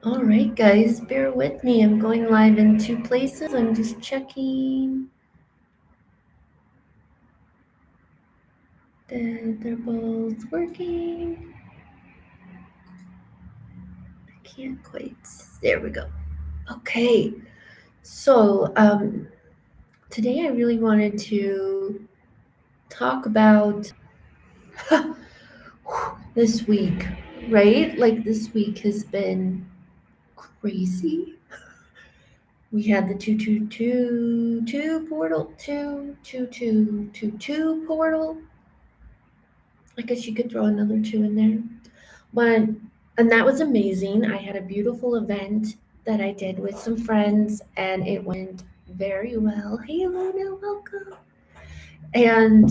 All right, guys, bear with me. I'm going live in two places. I'm just checking that they're both working. I can't quite. There we go. Okay, so today I really wanted to talk about this week, right? Like this week has been crazy. We had the 2222 portal, 22222 portal. I guess you could throw another two in there. But and that was amazing. I had a beautiful event that I did with some friends and it went very well. Hey Luna, welcome. And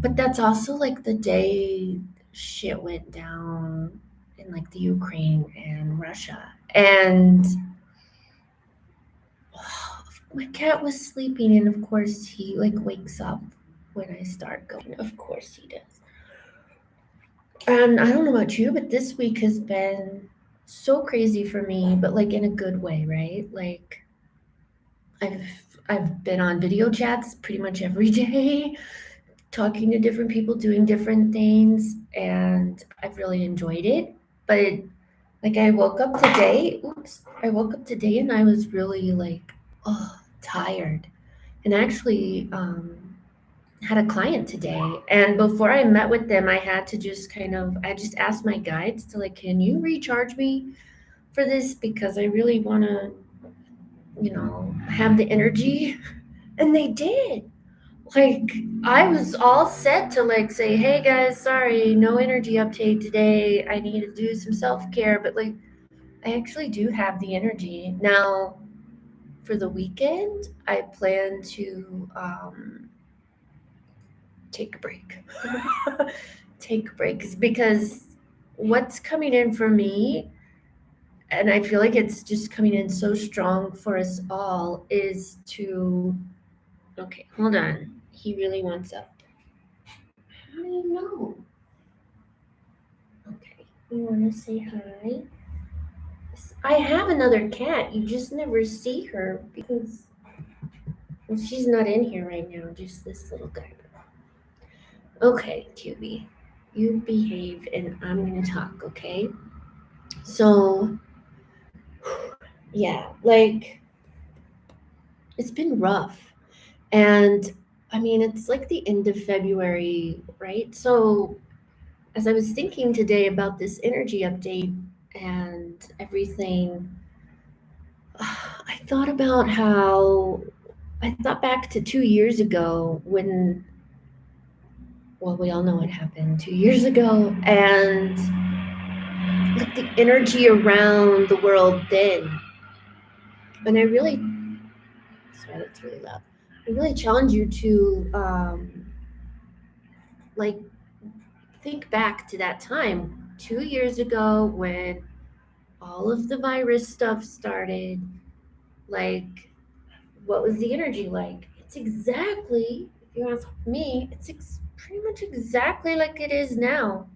but that's also like the day shit went down in like the Ukraine and Russia. And my cat was sleeping and of course he like wakes up when I start going. Of course he does. And I don't know about you, but this week has been so crazy for me, but like in a good way, right? Like I've I've been on video chats pretty much every day, talking to different people, doing different things, and I've really enjoyed it. But like I woke up today, I woke up today and I was really like, oh, tired. And actually, had a client today, and before I met with them, I had to just I just asked my guides to like, can you recharge me for this because I really want to, have the energy, and they did. Like I was all set to like say, hey guys, sorry, no energy uptake today. I need to do some self care, but like I actually do have the energy now. For the weekend, I plan to take a break. Take breaks because what's coming in for me, and I feel like it's just coming in so strong for us all, is to. Okay, hold on. He really wants up. How do you know? Okay, you want to say hi? I have another cat. You just never see her because well, she's not in here right now. Just this little guy. Okay, QB, you behave, and I'm gonna talk. Okay. So yeah, like it's been rough. And I mean, it's like the end of February, right? So as I was thinking today about this energy update and everything, I thought about how I thought back to 2 years ago when, well, we all know what happened 2 years ago, and like the energy around the world then. And I really, sorry, that's really loud. I really challenge you to like think back to that time 2 years ago when all of the virus stuff started. Like, what was the energy like? It's exactly, if you ask me, pretty much exactly like it is now.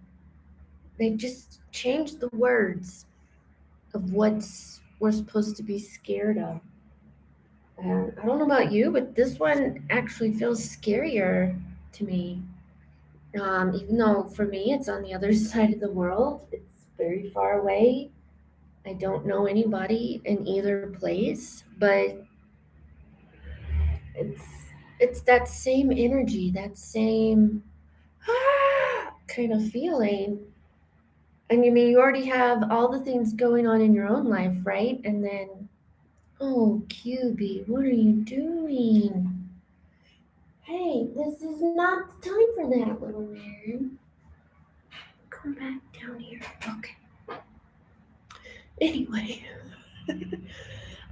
They just changed the words of what's we're supposed to be scared of. And I don't know about you, but this one actually feels scarier to me. Even though for me it's on the other side of the world, it's very far away. I don't know anybody in either place, but it's it's that same energy, that same kind of feeling. And you mean you already have all the things going on in your own life, right? And then, oh, QB, what are you doing? Hey, this is not the time for that, little man. Come back down here. Okay. Anyway,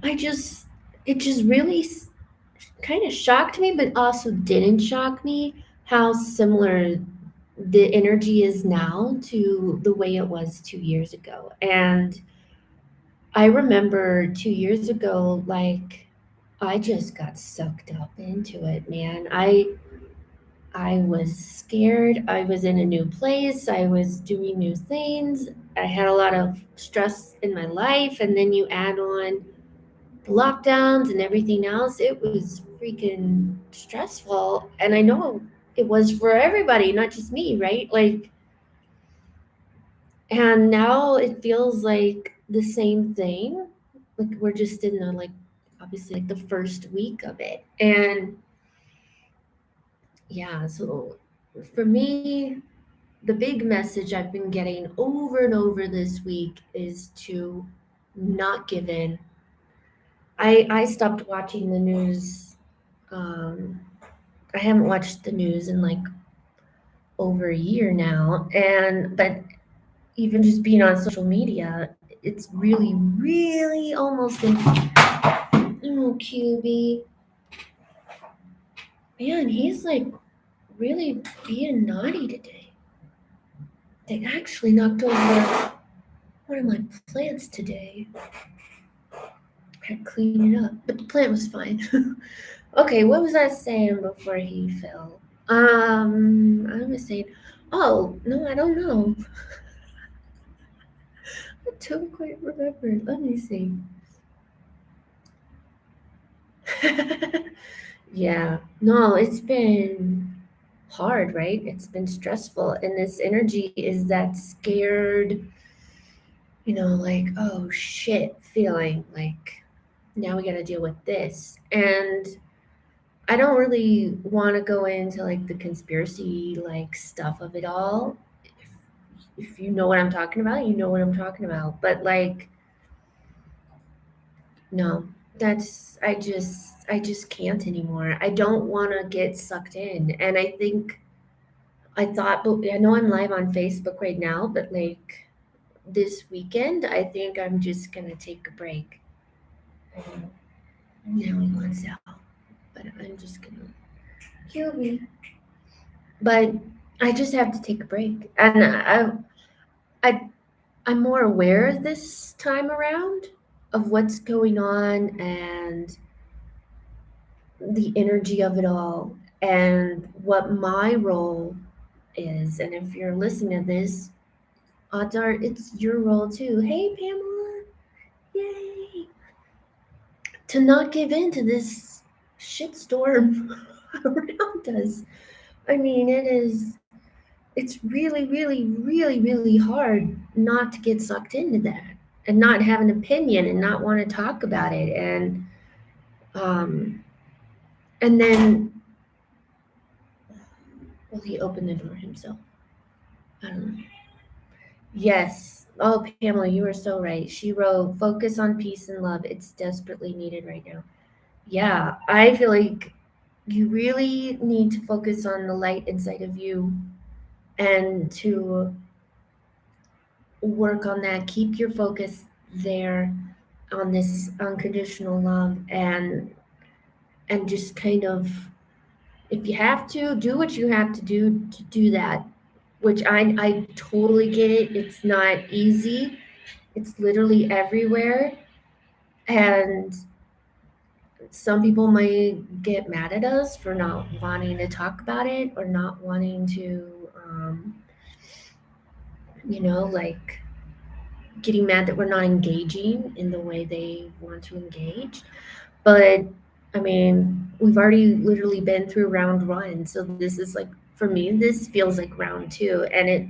I just, it just really kind of shocked me, but also didn't shock me how similar the energy is now to the way it was 2 years ago. And I remember 2 years ago, like, I just got sucked up into it, man. I was scared. I was in a new place. I was doing new things. I had a lot of stress in my life. And then you add on the lockdowns and everything else. It was freaking stressful. And I know it was for everybody, not just me, right? Like, and now it feels like the same thing. Like, we're just in the, like, obviously, like the first week of it. And yeah, so for me, the big message I've been getting over and over this week is to not give in. I stopped watching the news. Um, I haven't watched the news in like over a year now, and but even just being on social media, it's really, really almost. Oh, QB, man, he's like really being naughty today. They actually knocked over one of my plants today. Had to clean it up, but the plant was fine. Okay, what was I saying before he fell? I was saying, oh no, I don't know. I don't quite remember. Let me see. Yeah, no, it's been hard, right? It's been stressful, and this energy is that scared, like, oh shit feeling, like now we got to deal with this. And I don't really want to go into like the conspiracy like stuff of it all. If you know what I'm talking about, you know what I'm talking about. But like, no, I just can't anymore. I don't want to get sucked in. And I think I thought, but I know I'm live on Facebook right now, but like this weekend, I think I'm just gonna take a break. Um, Now he wants out, but I'm just gonna he'll be. But I just have to take a break, and I I'm more aware this time around of what's going on and the energy of it all and what my role is. And if you're listening to this, odds are it's your role too. Hey, Pamela, yay! To not give in to this shitstorm around us. I mean, it's really, really, really, really hard not to get sucked into that and not have an opinion and not want to talk about it. Um, and then, well, he opened the door himself. I don't know. Yes. Oh, Pamela, you are so right. She wrote, focus on peace and love. It's desperately needed right now. Yeah, I feel like you really need to focus on the light inside of you and to work on that. Keep your focus there on this unconditional love and just kind of, if you have to do what you have to do that, which I totally get it. It's not easy. It's literally everywhere. And some people might get mad at us for not wanting to talk about it or not wanting to, like getting mad that we're not engaging in the way they want to engage. But I mean, we've already literally been through round one. So this is like, for me, this feels like round two. And it,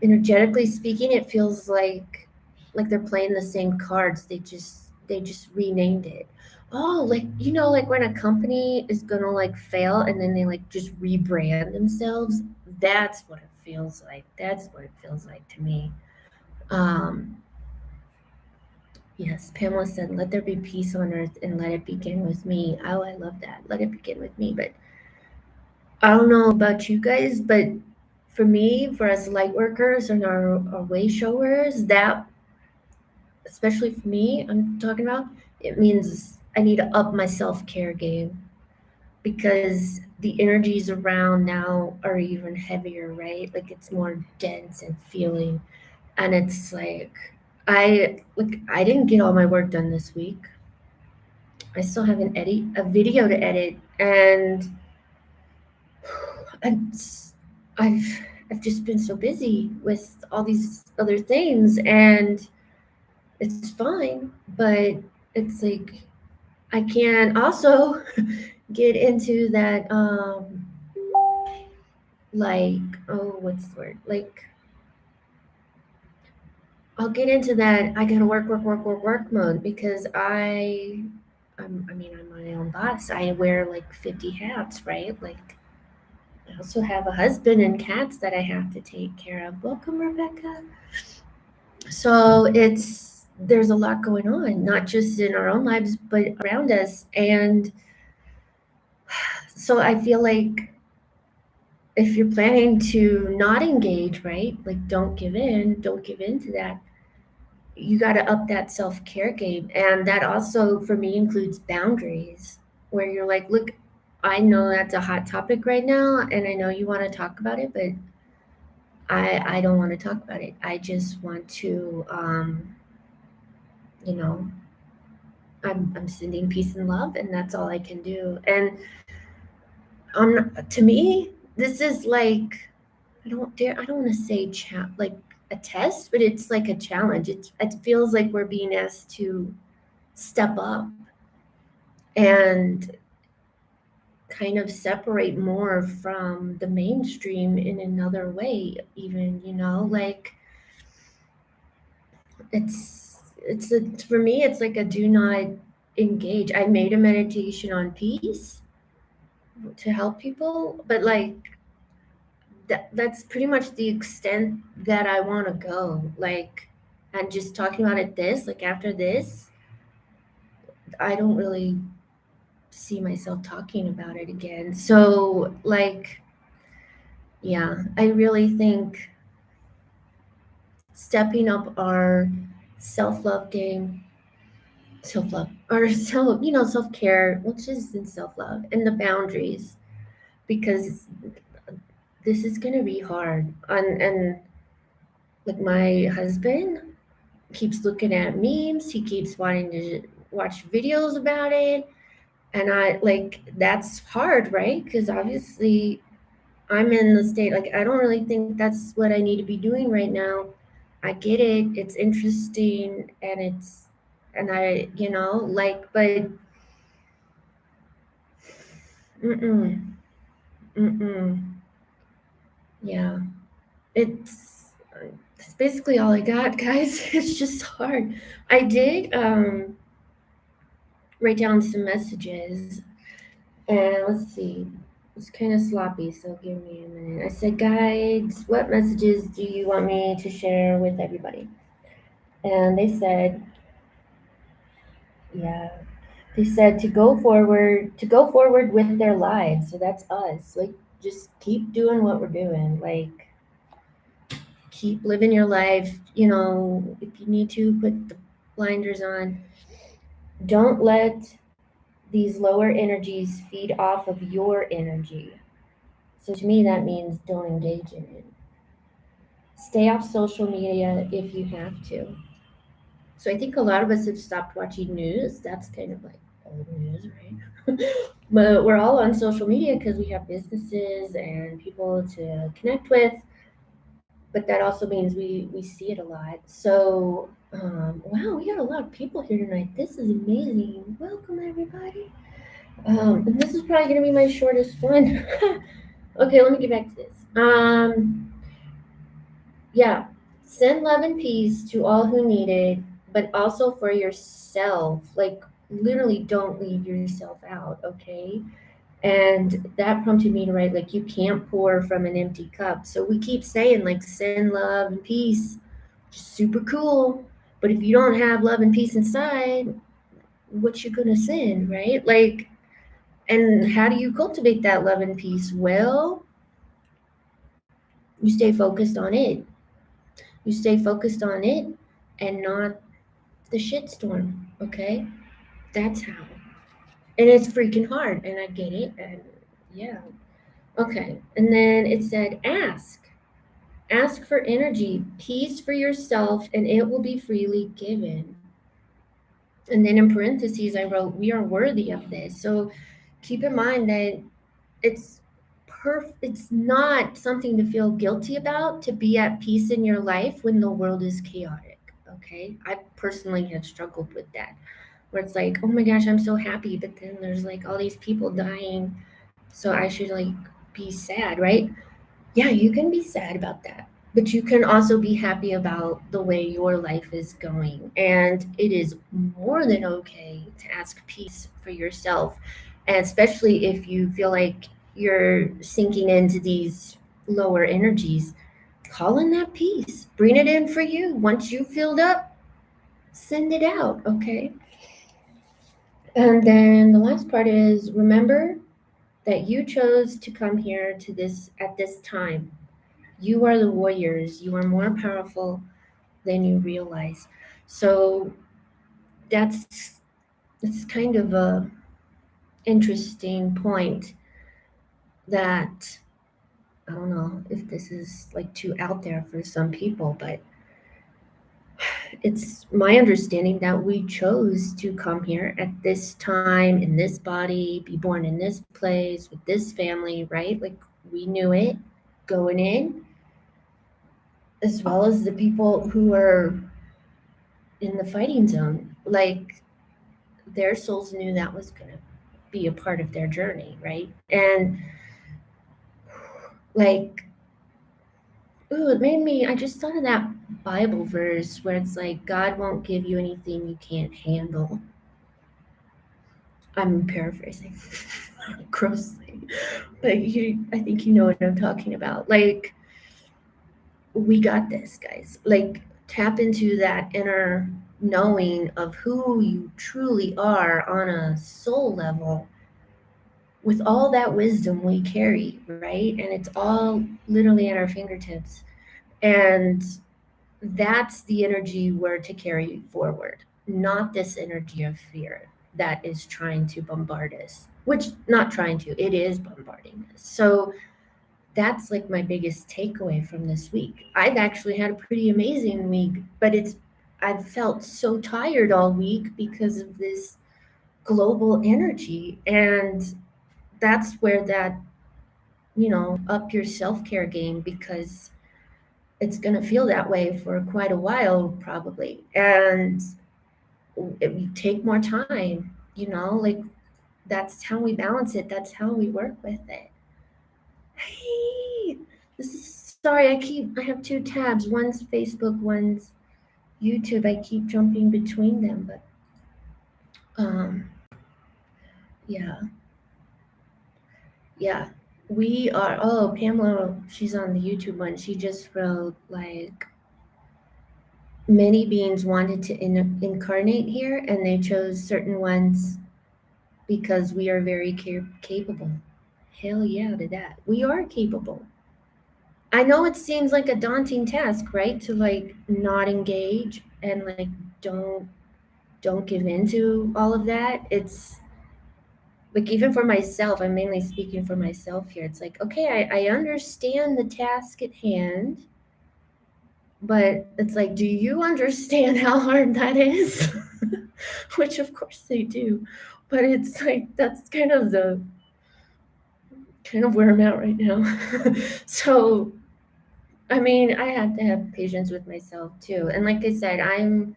energetically speaking, it feels like they're playing the same cards. They just renamed it. Oh, like like when a company is gonna like fail and then they like just rebrand themselves. That's what it feels like. That's what it feels like to me. Um, yes, Pamela said, "Let there be peace on earth and let it begin with me." Oh, I love that. Let it begin with me. But I don't know about you guys, but for me, for us light workers and our way showers, that, especially for me, I'm talking about, it means I need to up my self care game because the energies around now are even heavier, right? Like it's more dense and feeling. And it's like, I didn't get all my work done this week. I still have a video to edit, and And I've I've just been so busy with all these other things, and it's fine, but it's like I can also get into that like, oh, what's the word, like I'll get into that I gotta work mode because I mean, I'm my own boss. I wear like 50 hats, right? Like, I also have a husband and cats that I have to take care of. Welcome, Rebecca. So there's a lot going on, not just in our own lives, but around us. And so I feel like if you're planning to not engage, right? Like, don't give in to that. You got to up that self care game. And that also, for me, includes boundaries where you're like, look, I know that's a hot topic right now, and I know you want to talk about it, but I don't want to talk about it. I just want to, you know, I'm sending peace and love, and that's all I can do. And to me, this is like, I don't want to say like a test, but it's like a challenge. It feels like we're being asked to step up and kind of separate more from the mainstream in another way, even, like for me it's like a do not engage. I made a meditation on peace to help people, but like that's pretty much the extent that I want to go. Like, and just talking about it, this, like, after this, I don't really see myself talking about it again. So, like, yeah, I really think stepping up our self-love game, self-love, or self-care, which is in self-love, and the boundaries, because this is going to be hard. And like, my husband keeps looking at memes, he keeps wanting to watch videos about it, and I like, that's hard, right? Because obviously I'm in the state, like, I don't really think that's what I need to be doing right now. I get it. It's interesting, and like, but mm-mm, mm-mm. Yeah. It's that's basically all I got, guys. It's just hard. I did write down some messages, and let's see. It's kind of sloppy, so give me a minute. I said, guides, what messages do you want me to share with everybody? And they said, yeah, they said to go forward with their lives. So that's us. Like, just keep doing what we're doing. Like, keep living your life. If you need to, put the blinders on. Don't let these lower energies feed off of your energy. So to me, that means don't engage in it. Stay off social media if you have to. So I think a lot of us have stopped watching news. That's kind of like old news, right? But we're all on social media because we have businesses and people to connect with. But that also means we see it a lot. So, wow, we got a lot of people here tonight. This is amazing. Welcome, everybody. And this is probably going to be my shortest one. Okay, let me get back to this. Yeah, send love and peace to all who need it, but also for yourself. Like, literally, don't leave yourself out, okay? And that prompted me to write, like, you can't pour from an empty cup. So we keep saying, like, send love and peace, just super cool. But if you don't have love and peace inside, what you gonna send, right? Like, and how do you cultivate that love and peace? Well, you stay focused on it. You stay focused on it and not the shitstorm, okay? That's how. And it's freaking hard, and I get it, and yeah. Okay, and then it said, ask for energy, peace for yourself, and it will be freely given. And then in parentheses, I wrote, we are worthy of this. So keep in mind that it's it's not something to feel guilty about to be at peace in your life when the world is chaotic. Okay, I personally have struggled with that, where it's like, oh my gosh, I'm so happy, but then there's like all these people dying, so I should like be sad, right? Yeah, you can be sad about that, but you can also be happy about the way your life is going. And it is more than okay to ask peace for yourself. And especially if you feel like you're sinking into these lower energies, call in that peace. Bring it in for you. Once you filled up, send it out, okay? And then the last part is remember that you chose to come here to this at this time. You are the warriors. You are more powerful than you realize. So that's kind of a interesting point that I don't know if this is like too out there for some people, but it's my understanding that we chose to come here at this time in this body, be born in this place with this family, right? Like we knew it going in, as well as the people who are in the fighting zone. Like their souls knew that was going to be a part of their journey, right? And like, ooh, it made me, I just thought of that Bible verse where it's like, God won't give you anything you can't handle. I'm paraphrasing grossly, but I think you know what I'm talking about. Like, we got this, guys. Like, tap into that inner knowing of who you truly are on a soul level with all that wisdom we carry, right? And it's all literally at our fingertips. And that's the energy we're to carry forward, not this energy of fear that is trying to bombard us, which not trying to, it is bombarding us. So that's like my biggest takeaway from this week. I've actually had a pretty amazing week, but I've felt so tired all week because of this global energy. And that's where that, up your self-care game, because it's going to feel that way for quite a while probably. And if you take more time, like that's how we balance it. That's how we work with it. Hey, this is sorry. I have two tabs. One's Facebook, one's YouTube. I keep jumping between them, but um, yeah, yeah. We are. Oh, Pamela, she's on the YouTube one. She just wrote like many beings wanted to incarnate here, and they chose certain ones because we are very capable. Hell yeah to that. We are capable. I know it seems like a daunting task, right? To like not engage and like don't give into all of that. It's like even for myself, I'm mainly speaking for myself here. It's like, okay, I understand the task at hand, but it's like, do you understand how hard that is? Which of course they do. But it's like that's kind of where I'm at right now. So I mean, I have to have patience with myself too. And like I said, I'm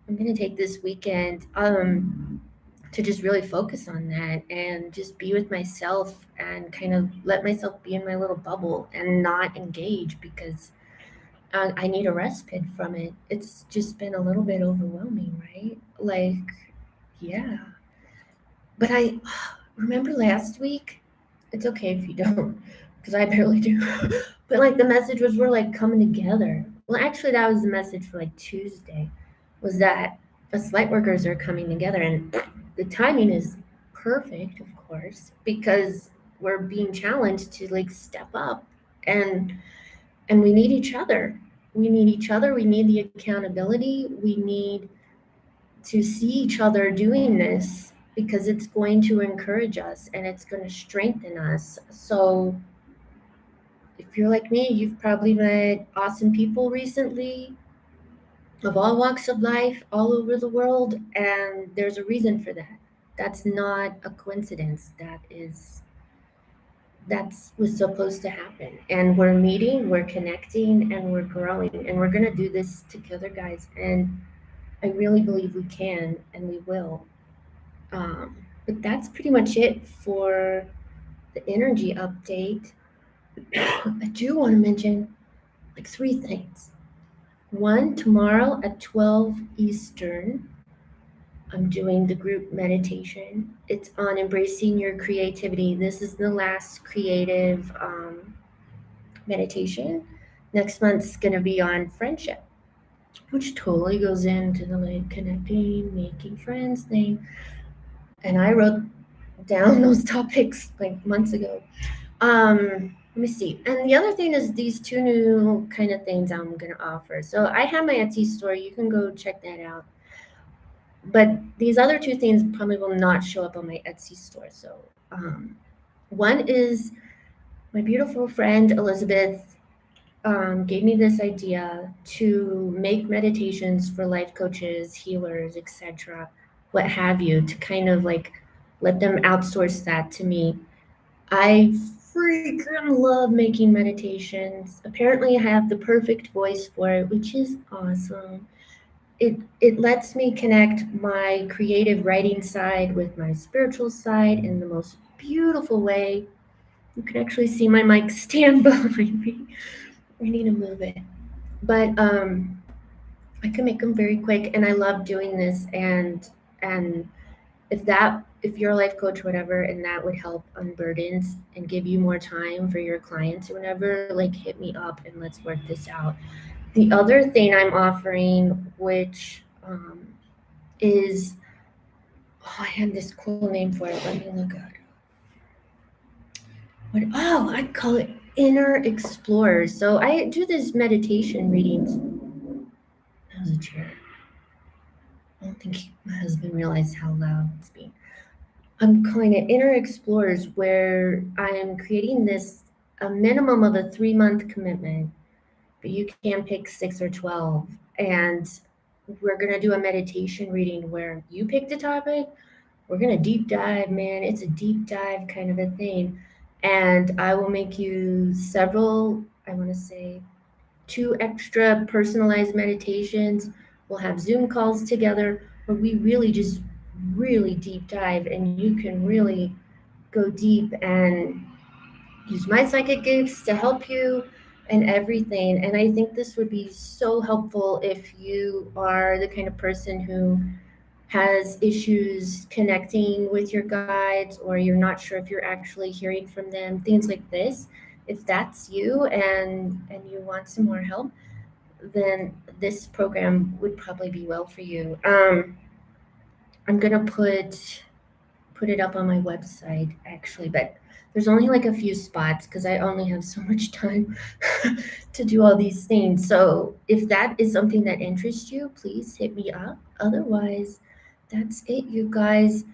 gonna take this weekend to just really focus on that and just be with myself and kind of let myself be in my little bubble and not engage because I need a respite from it. It's just been a little bit overwhelming, right? Like, yeah. But I remember last week. It's okay if you don't, because I barely do. But like the message was we're like coming together. Well, actually, that was the message for like Tuesday, was that us light workers are coming together, and the timing is perfect, of course, because we're being challenged to like step up, and we need each other. We need each other. We need the accountability. We need to see each other doing this because it's going to encourage us and it's going to strengthen us. So, if you're like me, you've probably met awesome people recently of all walks of life all over the world, and there's a reason for that. That's not a coincidence. That is that's what's supposed to happen. And we're meeting, we're connecting, and we're growing. And we're gonna do this together, guys. And I really believe we can and we will. But that's pretty much it for the energy update. I do want to mention like three things. One, tomorrow at 12 Eastern, I'm doing the group meditation. It's on embracing your creativity. This is the last creative meditation. Next month's going to be on friendship, which totally goes into the like connecting, making friends thing. And I wrote down those topics like months ago. Let me see. And the other thing is these two new kind of things I'm gonna offer. So I have my Etsy store. You can go check that out. But these other two things probably will not show up on my Etsy store. So one is my beautiful friend Elizabeth gave me this idea to make meditations for life coaches, healers, etc., what have you, to kind of like let them outsource that to me. I freaking love making meditations. Apparently, I have the perfect voice for it, which is awesome. It lets me connect my creative writing side with my spiritual side in the most beautiful way. You can actually see my mic stand behind me. I need to move it, but I can make them very quick, and I love doing this. And if you're a life coach or whatever and that would help unburden and give you more time for your clients or whatever, like hit me up and let's work this out. The other thing I'm offering, which is, oh, I had this cool name for it. Let me look at it. I call it Inner Explorers. So I do this meditation readings. That was a chair. I don't think my husband realized how loud it's being. I'm calling it Inner Explorers, where I'm creating this a minimum of a 3 month commitment, but you can pick 6 or 12. And we're going to do a meditation reading where you pick the topic. We're going to deep dive, man. It's a deep dive kind of a thing. And I will make you several, I want to say, two extra personalized meditations. We'll have Zoom calls together where we really just really deep dive and you can really go deep and use my psychic gifts to help you and everything. And I think this would be so helpful if you are the kind of person who has issues connecting with your guides or you're not sure if you're actually hearing from them, things like this. If that's you and you want some more help, then this program would probably be well for you. I'm gonna put it up on my website actually, but there's only like a few spots because I only have so much time to do all these things. So if that is something that interests you, please hit me up. Otherwise, that's it, you guys.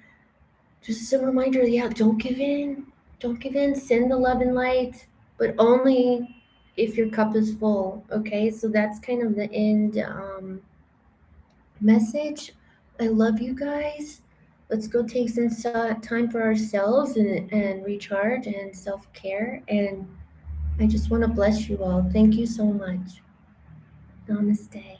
Just a reminder, yeah, don't give in. Don't give in. Send the love and light, but only if your cup is full. Okay, so that's kind of the end message. I love you guys. Let's go take some time for ourselves and recharge and self care. And I just want to bless you all. Thank you so much. Namaste.